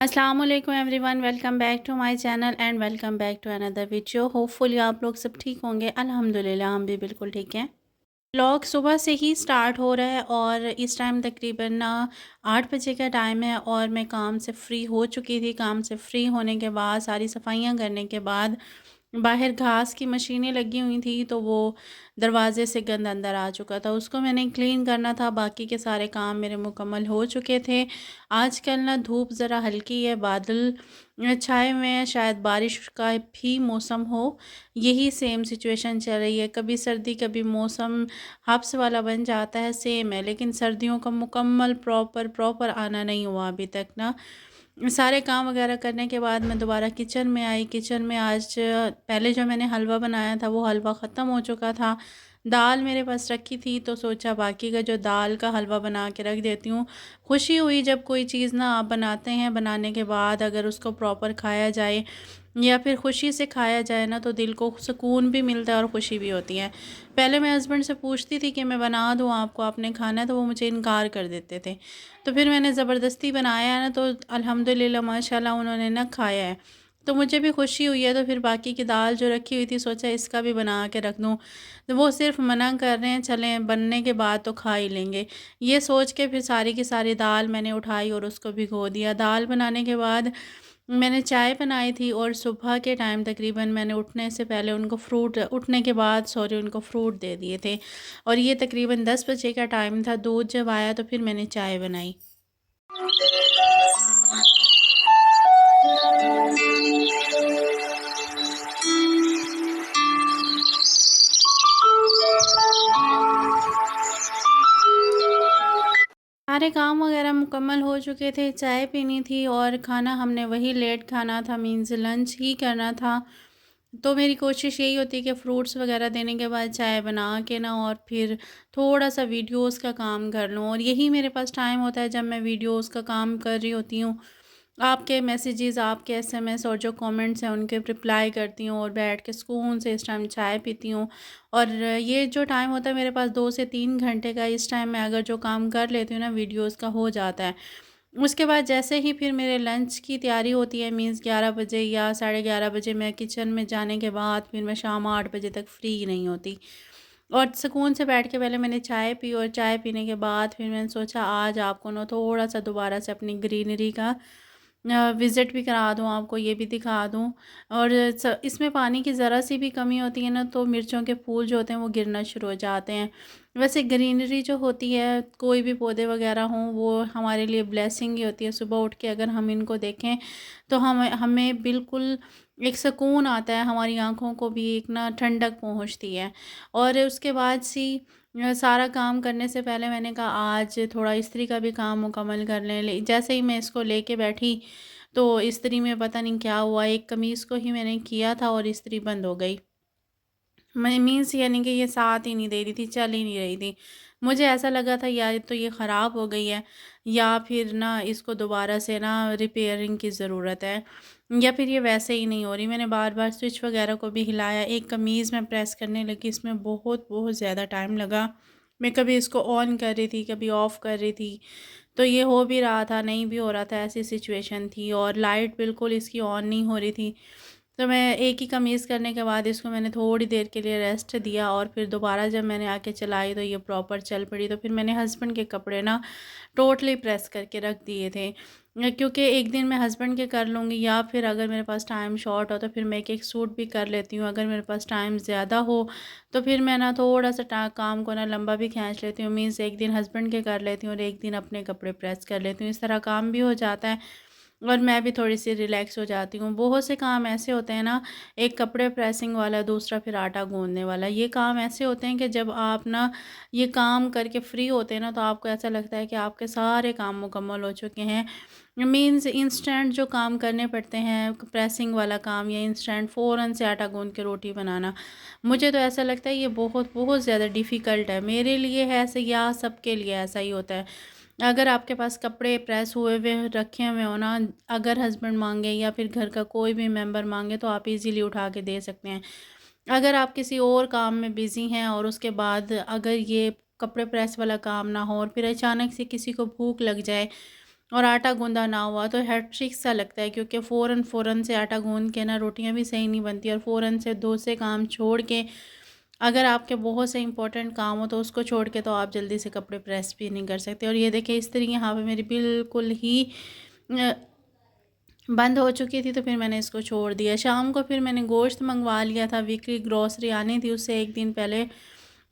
अस्सलाम वालेकुम everyone, welcome back to my channel and welcome back to another video. Hopefully आप लोग सब ठीक होंगे। अल्हम्दुलिल्लाह हम भी बिल्कुल ठीक हैं। व्लॉग सुबह से ही स्टार्ट हो रहा है और इस टाइम तकरीबन ना 8 बजे का टाइम है और मैं काम से फ़्री हो चुकी थी। काम से फ़्री होने के बाद सारी सफाइयाँ करने के बाद बाहर घास की मशीनें लगी हुई थी, तो वो दरवाज़े से गंद अंदर आ चुका था, उसको मैंने क्लीन करना था। बाकी के सारे काम मेरे मुकम्मल हो चुके थे। आजकल ना धूप ज़रा हल्की है, बादल छाए हुए हैं, शायद बारिश का भी मौसम हो। यही सेम सिचुएशन चल रही है, कभी सर्दी कभी मौसम हब्स वाला बन जाता है, सेम है। लेकिन सर्दियों का मुकम्मल प्रॉपर आना नहीं हुआ अभी तक ना। सारे काम वगैरह करने के बाद मैं दोबारा किचन में आई। किचन में आज पहले जो मैंने हलवा बनाया था वो हलवा ख़त्म हो चुका था। दाल मेरे पास रखी थी तो सोचा बाकी का जो दाल का हलवा बना के रख देती हूँ। खुशी हुई जब कोई चीज़ ना आप बनाते हैं, बनाने के बाद अगर उसको प्रॉपर खाया जाए या फिर खुशी से खाया जाए ना, तो दिल को सुकून भी मिलता है और खुशी भी होती है। पहले मैं हस्बैंड से पूछती थी कि मैं बना दूँ आपको, आपने खाना है, तो वो मुझे इनकार कर देते थे। तो फिर मैंने ज़बरदस्ती बनाया है ना, तो अल्हम्दुलिल्लाह माशाल्लाह उन्होंने ना खाया है, तो मुझे भी खुशी हुई है। तो फिर बाकी की दाल जो रखी हुई थी सोचा इसका भी बना के रख दूँ, तो वो सिर्फ मना कर रहे हैं चलें बनने के बाद तो खा ही लेंगे। ये सोच के फिर सारी की सारी दाल मैंने उठाई और उसको भिगो दिया। दाल बनाने के बाद मैंने चाय बनाई थी और सुबह के टाइम तकरीबन मैंने उठने से पहले उनको फ्रूट, उठने के बाद सॉरी, उनको फ्रूट दे दिए थे। और ये तकरीबन 10 बजे का टाइम था। दूध जब आया तो फिर मैंने चाय बनाई। सारे काम वगैरह मुकम्मल हो चुके थे, चाय पीनी थी और खाना हमने वही लेट खाना था, मीन्स लंच ही करना था। तो मेरी कोशिश यही होती है कि फ्रूट्स वगैरह देने के बाद चाय बना के ना और फिर थोड़ा-सा वीडियोज़ का काम कर लूँ, और यही मेरे पास टाइम होता है जब मैं वीडियोज़ का काम कर रही होती हूँ। आपके मैसेजेस, आपके एसएमएस और जो कमेंट्स हैं उनके रिप्लाई करती हूँ और बैठ के सुकून से इस टाइम चाय पीती हूँ। और ये जो टाइम होता है मेरे पास 2 से 3 घंटे का, इस टाइम में अगर जो काम कर लेती हूँ ना वीडियोज़ का, हो जाता है। उसके बाद जैसे ही फिर मेरे लंच की तैयारी होती है, मीन्स 11 बजे या साढ़े 11 बजे, मैं किचन में जाने के बाद फिर मैं शाम 8 बजे तक फ्री नहीं होती। और सुकून से बैठ के पहले मैंने चाय पी और चाय पीने के बाद फिर मैंने सोचा आज आपको ना थोड़ा-सा दोबारा से अपनी ग्रीनरी का विज़िट भी करा दूँ, आपको ये भी दिखा दूँ। और इसमें पानी की ज़रा सी भी कमी होती है ना, तो मिर्चों के फूल जो होते हैं वो गिरना शुरू हो जाते हैं। वैसे ग्रीनरी जो होती है, कोई भी पौधे वगैरह हों, वो हमारे लिए ब्लेसिंग ही होती है। सुबह उठ के अगर हम इनको देखें तो हमें हमें बिल्कुल एक सुकून आता है, हमारी आँखों को भी एक ना ठंडक पहुँचती है। और उसके बाद सारा काम करने से पहले मैंने कहा आज थोड़ा इस्त्री का भी काम मुकम्मल कर लें। जैसे ही मैं इसको लेके बैठी तो इस्त्री में पता नहीं क्या हुआ, एक कमीज़ को ही मैंने किया था और इस्त्री बंद हो गई। मैं मीन्स यानी कि ये साथ ही नहीं दे रही थी, चल ही नहीं रही थी। मुझे ऐसा लगा था यार तो ये ख़राब हो गई है, या फिर ना इसको दोबारा से ना रिपेयरिंग की ज़रूरत है, या फिर ये वैसे ही नहीं हो रही। मैंने बार-बार स्विच वग़ैरह को भी हिलाया। एक कमीज़ मैं प्रेस करने लगी, इसमें बहुत ज़्यादा टाइम लगा। मैं कभी इसको ऑन कर रही थी, कभी ऑफ़ कर रही थी, तो ये हो भी रहा था, नहीं भी हो रहा था, ऐसी सिचुएशन थी। और लाइट बिल्कुल इसकी ऑन नहीं हो रही थी। तो मैं एक ही कमीज़ करने के बाद इसको मैंने थोड़ी देर के लिए रेस्ट दिया और फिर दोबारा जब मैंने आके चलाई तो ये प्रॉपर चल पड़ी। तो फिर मैंने हस्बैंड के कपड़े ना टोटली प्रेस करके रख दिए थे। क्योंकि एक दिन मैं हस्बैंड के कर लूँगी, या फिर अगर मेरे पास टाइम शॉर्ट हो तो फिर मैं एक-एक सूट भी कर लेती हूँ। अगर मेरे पास टाइम ज़्यादा हो तो फिर मैं ना थोड़ा-सा काम को ना लंबा भी खींच लेती हूँ। मीन्स एक दिन हस्बैंड के कर लेती हूँ और एक दिन अपने कपड़े प्रेस कर लेती हूँ। इस तरह काम भी हो जाता है और मैं भी थोड़ी-सी रिलैक्स हो जाती हूँ। बहुत से काम ऐसे होते हैं ना, एक कपड़े प्रेसिंग वाला, दूसरा फिर आटा गूँदने वाला। ये काम ऐसे होते हैं कि जब आप ना ये काम करके फ्री होते हैं ना, तो आपको ऐसा लगता है कि आपके सारे काम मुकम्मल हो चुके हैं। मीन्स इंस्टेंट जो काम करने पड़ते हैं, प्रेसिंग वाला काम या इंस्टेंट फ़ौरन से आटा गूँध के रोटी बनाना, मुझे तो ऐसा लगता है ये बहुत ज़्यादा डिफ़िकल्ट है। मेरे लिए है ऐसे, या सबके लिए ऐसा ही होता है। अगर आपके पास कपड़े प्रेस हुए हुए रखे हुए हो ना, अगर हस्बैंड मांगे या फिर घर का कोई भी मेंबर मांगे तो आप इजीली उठा के दे सकते हैं। अगर आप किसी और काम में बिज़ी हैं और उसके बाद अगर ये कपड़े प्रेस वाला काम ना हो और फिर अचानक से किसी को भूख लग जाए, और आटा गूँधा ना हुआ तो हेक्टिक सा लगता है, क्योंकि फ़ौरन से आटा गूँध के ना रोटियाँ भी सही नहीं बनती, और फ़ौरन से दूसरे काम छोड़ के अगर आपके बहुत से इंपॉर्टेंट काम हो तो उसको छोड़ के तो आप जल्दी से कपड़े प्रेस भी नहीं कर सकते। और ये देखिए इस्त्री यहाँ पे मेरी बिल्कुल ही अ, बंद हो चुकी थी, तो फिर मैंने इसको छोड़ दिया। शाम को फिर मैंने गोश्त मंगवा लिया था, वीकली ग्रॉसरी आनी थी, उससे एक दिन पहले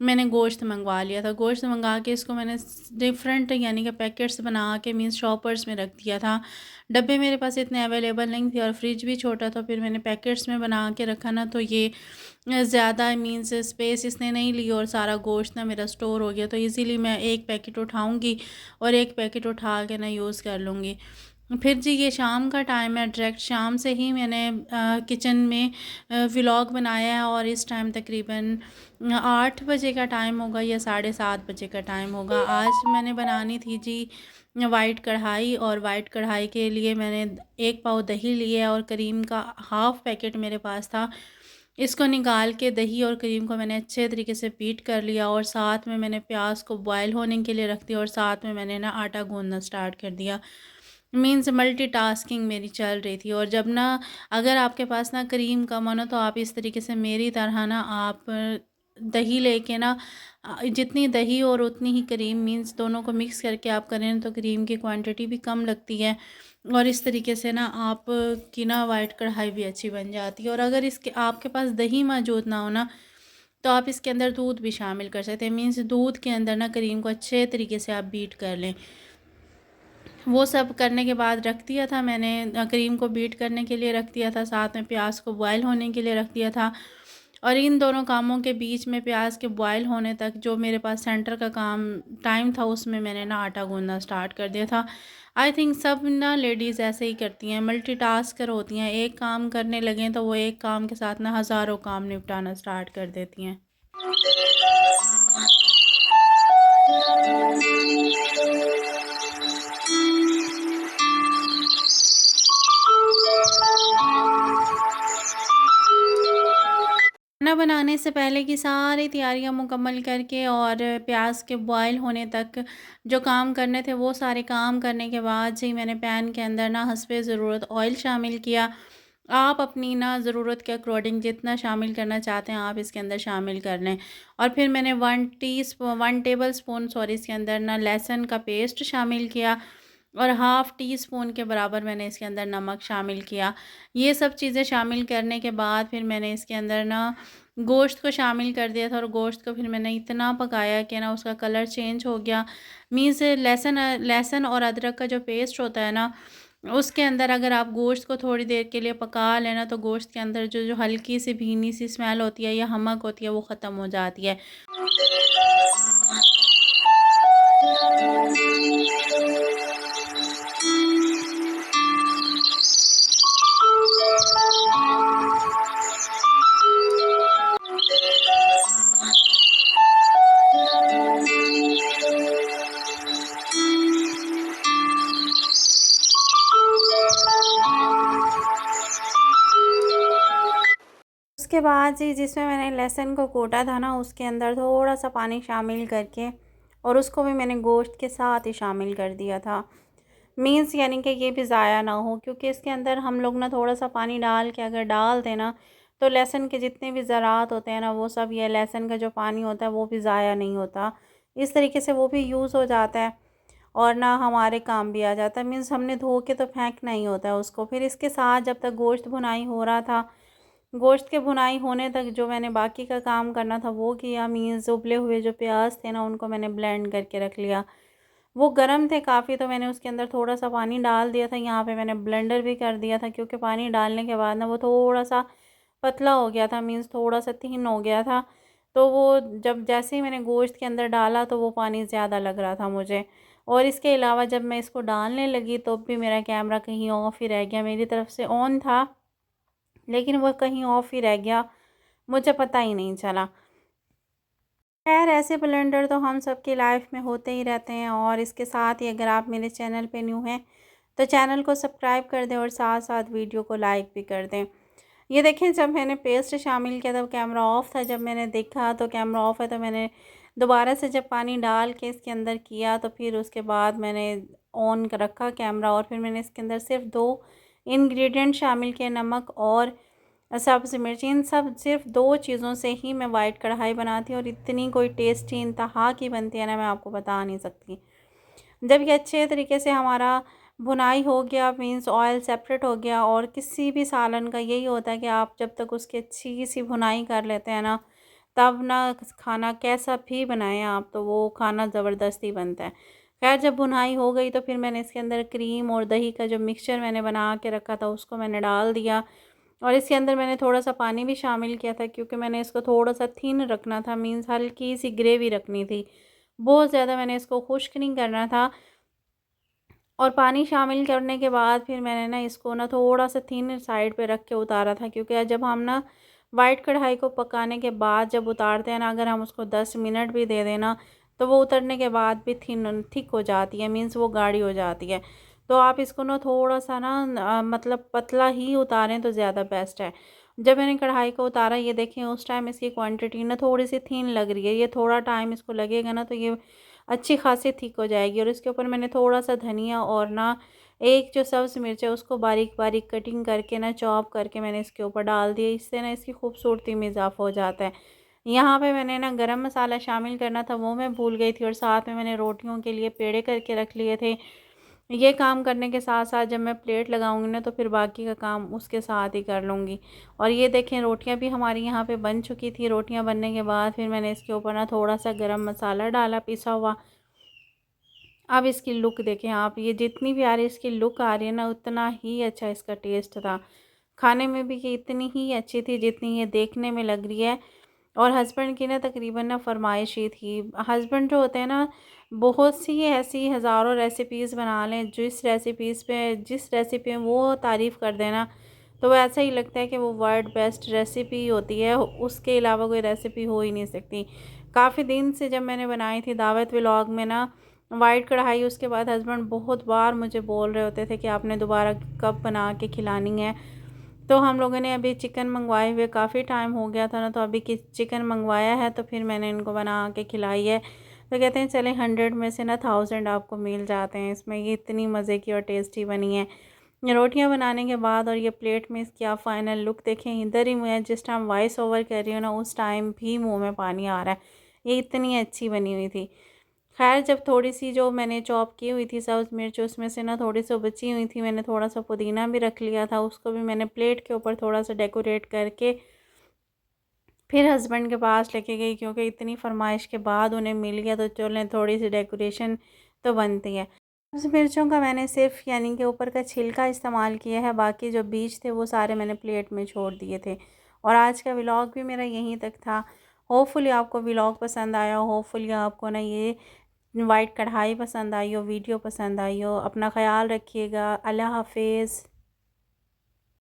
मैंने गोश्त मंगवा लिया था। गोश्त मंगा के इसको मैंने डिफरेंट यानी कि पैकेट्स बना के मीन्स शॉपर्स में रख दिया था। डब्बे मेरे पास इतने अवेलेबल नहीं थे और फ्रिज भी छोटा, तो फिर मैंने पैकेट्स में बना के रखा ना, तो ये ज़्यादा मीन्स स्पेस इसने नहीं ली और सारा गोश्त ना मेरा स्टोर हो गया। तो इजीली मैं एक पैकेट उठाऊँगी और एक पैकेट उठा के ना यूज़ कर लूँगी। फिर जी ये शाम का टाइम है, डायरेक्ट शाम से ही मैंने किचन में व्लॉग बनाया है, और इस टाइम तकरीबन 8 बजे का टाइम होगा या 7:30 बजे का टाइम होगा। आज मैंने बनानी थी जी वाइट कढ़ाई, और वाइट कढ़ाई के लिए मैंने 1 पाव दही लिया और क्रीम का हाफ़ पैकेट मेरे पास था। इसको निकाल के दही और क्रीम को मैंने अच्छे तरीके से बीट कर लिया, और साथ में मैंने प्याज को बॉयल होने के लिए रख दिया, और साथ में मैंने ना आटा गूँथना स्टार्ट कर दिया। मीन्स मल्टीटास्किंग मेरी चल रही थी। और जब ना अगर आपके पास ना क्रीम कम हो ना, तो आप इस तरीके से मेरी तरह ना आप दही लेके ना जितनी दही और उतनी ही क्रीम मीन्स दोनों को मिक्स करके आप करें तो क्रीम की क्वांटिटी भी कम लगती है, और इस तरीके से ना आप की ना वाइट कढ़ाई भी अच्छी बन जाती है। और अगर इसके आपके पास दही मौजूद ना हो ना, तो आप इसके अंदर दूध भी शामिल कर सकते हैं। मीन्स दूध के अंदर ना क्रीम को अच्छे तरीके से आप बीट कर लें। वो सब करने के बाद रख दिया था मैंने, क्रीम को बीट करने के लिए रख दिया था, साथ में प्याज को बॉयल होने के लिए रख दिया था। और इन दोनों कामों के बीच में प्याज के बॉयल होने तक जो मेरे पास सेंटर का काम टाइम था, उसमें मैंने ना आटा गूँथना स्टार्ट कर दिया था। आई थिंक सब ना लेडीज़ ऐसे ही करती हैं, मल्टीटास्कर होती हैं। एक काम करने लगें तो वो एक काम के साथ ना हज़ारों काम निपटाना स्टार्ट कर देती हैं। खाना बनाने से पहले की सारी तैयारियां मुकम्मल करके और प्याज के बॉयल होने तक जो काम करने थे वो सारे काम करने के बाद जी मैंने पैन के अंदर ना हस्बे ज़रूरत ऑयल शामिल किया। आप अपनी ना ज़रूरत के अकॉर्डिंग जितना शामिल करना चाहते हैं आप इसके अंदर शामिल कर लें। और फिर मैंने 1 टेबल स्पून इसके अंदर ना लहसुन का पेस्ट शामिल किया, और हाफ़ टी स्पून के बराबर मैंने इसके अंदर नमक शामिल किया। ये सब चीज़ें शामिल करने के बाद फिर मैंने इसके अंदर ना गोश्त को शामिल कर दिया था, और गोश्त को फिर मैंने इतना पकाया कि ना उसका कलर चेंज हो गया। मीन्स लहसुन लहसुन और अदरक का जो पेस्ट होता है ना, उसके अंदर अगर आप गोश्त को थोड़ी देर के लिए पका लेना, तो गोश्त के अंदर जो जो हल्की सी भीनी सी स्मेल होती है या हमक होती है वो ख़त्म हो जाती है। उसके बाद जी जिसमें मैंने लहसुन को कूटा था ना, उसके अंदर थोड़ा-सा पानी शामिल करके और उसको भी मैंने गोश्त के साथ ही शामिल कर दिया था। मीन्स यानी कि ये भी ज़ाया ना हो, क्योंकि इसके अंदर हम लोग ना थोड़ा-सा पानी डाल के अगर डाल दें ना, तो लहसुन के जितने भी ज़रात होते हैं ना, वो सब ये लहसुन का जो पानी होता है वो भी ज़ाया नहीं होता। इस तरीके से वो भी यूज़ हो जाता है और ना हमारे काम भी आ जाता है। मीन्स हमने धो के तो फेंकना ही होता है उसको। फिर इसके साथ जब तक गोश्त भुनाई हो रहा था, गोश्त के भुनाई होने तक जो मैंने बाकी का काम करना था वो किया। मीन्स उबले हुए जो प्याज थे ना, उनको मैंने ब्लेंड करके रख लिया। वो गर्म थे काफ़ी, तो मैंने उसके अंदर थोड़ा-सा पानी डाल दिया था। यहाँ पे मैंने ब्लेंडर भी कर दिया था, क्योंकि पानी डालने के बाद ना वो थोड़ा-सा पतला हो गया था, मीन्स थोड़ा-सा थिन हो गया था। तो वो जब जैसे ही मैंने गोश्त के अंदर डाला तो वो पानी ज़्यादा लग रहा था मुझे। और इसके अलावा जब मैं इसको डालने लगी तो भी मेरा कैमरा कहीं ऑफ ही रह गया। मेरी तरफ से ऑन था, लेकिन वो कहीं ऑफ ही रह गया, मुझे पता ही नहीं चला। खैर ऐसे ब्लेंडर तो हम सबकी लाइफ में होते ही रहते हैं। और इसके साथ ही अगर आप मेरे चैनल पे न्यू हैं तो चैनल को सब्सक्राइब कर दें और साथ साथ वीडियो को लाइक भी कर दें। ये देखें, जब मैंने पेस्ट शामिल किया तब कैमरा ऑफ था। जब मैंने देखा तो कैमरा ऑफ है, तो मैंने दोबारा से जब पानी डाल के इसके अंदर किया, तो फिर उसके बाद मैंने ऑन रखा कैमरा और फिर मैंने इसके अंदर सिर्फ 2 इंग्रेडिएंट शामिल किए, नमक और सब्ज़ मिर्च। इन सब सिर्फ 2 चीज़ों से ही मैं वाइट कढ़ाई बनाती हूँ और इतनी कोई टेस्टी इंतहा की बनती है ना, मैं आपको बता नहीं सकती। जब ये अच्छे तरीके से हमारा भुनाई हो गया, मीन्स ऑयल सेपरेट हो गया, और किसी भी सालन का यही होता है कि आप जब तक उसकी अच्छी सी भुनाई कर लेते हैं ना, तब ना खाना कैसा भी बनाएं आप, तो वो खाना ज़बरदस्ती बनता है। खैर जब भुनाई हो गई तो फिर मैंने इसके अंदर क्रीम और दही का जो मिक्सचर मैंने बना के रखा था उसको मैंने डाल दिया, और इसके अंदर मैंने थोड़ा सा पानी भी शामिल किया था क्योंकि मैंने इसको थोड़ा सा थिन रखना था, मीन्स हल्की सी ग्रेवी रखनी थी, बहुत ज़्यादा मैंने इसको खुश्क नहीं करना था। और पानी शामिल करने के बाद फिर मैंने ना इसको ना थोड़ा सा थिन साइड पे रख के उतारा था, क्योंकि जब हम ना वाइट कढ़ाई को पकाने के बाद जब उतारते हैं ना, अगर हम उसको 10 मिनट भी दे देना तो वो उतरने के बाद भी थिक हो जाती है, मीन्स वो गाढ़ी हो जाती है। तो आप इसको ना थोड़ा सा ना मतलब पतला ही उतारें तो ज़्यादा बेस्ट है। जब मैंने कढ़ाई को उतारा, ये देखें उस टाइम इसकी क्वांटिटी ना थोड़ी सी थिन लग रही है, ये थोड़ा टाइम इसको लगेगा ना तो ये अच्छी खासी थिक हो जाएगी। और इसके ऊपर मैंने थोड़ा सा धनिया और ना एक जो सब्ज़ मिर्च है उसको बारीक बारीक कटिंग करके ना चॉप करके मैंने इसके ऊपर डाल दिया, इससे ना इसकी खूबसूरती में इजाफा हो जाता है। यहाँ पे मैंने ना गरम मसाला शामिल करना था, वो मैं भूल गई थी, और साथ में मैंने रोटियों के लिए पेड़े करके रख लिए थे। ये काम करने के साथ साथ जब मैं प्लेट लगाऊंगी ना तो फिर बाकी का काम उसके साथ ही कर लूँगी। और ये देखें रोटियां भी हमारी यहाँ पे बन चुकी थी। रोटियां बनने के बाद फिर मैंने इसके ऊपर ना थोड़ा सा गरम मसाला डाला पिसा हुआ। अब इसकी लुक देखें आप, ये जितनी प्यारी इसकी लुक आ रही है ना उतना ही अच्छा इसका टेस्ट था। खाने में भी ये इतनी ही अच्छी थी जितनी ये देखने में लग रही है। और हस्बैंड की ना तकरीबन ना फरमाइश ही थी। हस्बैंड जो होते हैं ना, बहुत सी ऐसी हज़ारों रेसिपीज़ बना लें, जिस रेसिपी में वो तारीफ़ कर देना तो वो ऐसा ही लगता है कि वो वर्ल्ड बेस्ट रेसिपी होती है, उसके अलावा कोई रेसिपी हो ही नहीं सकती। काफ़ी दिन से जब मैंने बनाई थी दावत व्लॉग में ना वाइट कढ़ाई, उसके बाद हस्बैंड बहुत बार मुझे बोल रहे होते थे कि आपने दोबारा कब बना के खिलानी है। तो हम लोगों ने अभी चिकन मंगवाए हुए काफ़ी टाइम हो गया था ना, तो अभी चिकन मंगवाया है तो फिर मैंने इनको बना के खिलाई है। तो कहते हैं चले 100 में से ना 1000 आपको मिल जाते हैं इसमें। ये इतनी मज़े की और टेस्टी बनी है। ये रोटियां बनाने के बाद और ये प्लेट में इसकी आप फाइनल लुक देखें। इधर ही मैं जिस टाइम वॉइस ओवर कर रही हूँ ना उस टाइम भी मुँह में पानी आ रहा है, ये इतनी अच्छी बनी हुई थी। खैर जब थोड़ी सी जो मैंने चॉप की हुई थी सब्ज़ मिर्च, उसमें से ना थोड़ी सी बची हुई थी, मैंने थोड़ा सा पुदीना भी रख लिया था, उसको भी मैंने प्लेट के ऊपर थोड़ा सा डेकोरेट करके फिर हस्बैंड के पास लेके गई, क्योंकि इतनी फरमाइश के बाद उन्हें मिल गया तो चलें थोड़ी सी डेकोरेशन तो बनती है। सब्ज़ मिर्चों का मैंने सिर्फ यानी कि ऊपर का छिलका इस्तेमाल किया है, बाकी जो बीज थे वो सारे मैंने प्लेट में छोड़ दिए थे। और आज का व्लॉग भी मेरा यहीं तक था। होपफुली आपको व्लॉग पसंद आया हो, होपफुली आपको ना ये वाइट कढ़ाई पसंद आई हो, वीडियो पसंद आई हो। अपना ख्याल रखिएगा। अल्लाह हाफिज़।